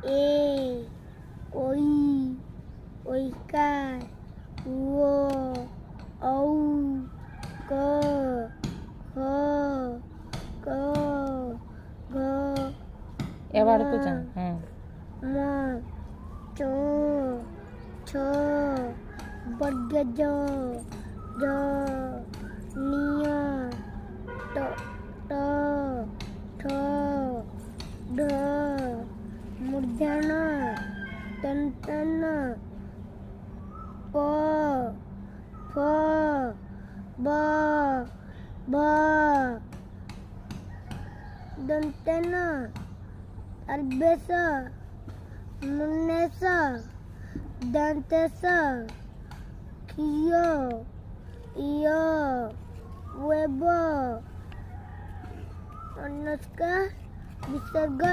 E, oi, oicar, uo, ou, co, ho, co, go, A పడుకోవచ్చా mo, cho, cho, bergejo, jo, nia, to, to, tho, do, murjana, tantana, po, po, ba, ba, dantana, albesa, munesa, dantesa, kio, io, huevo, Anuska, visarga,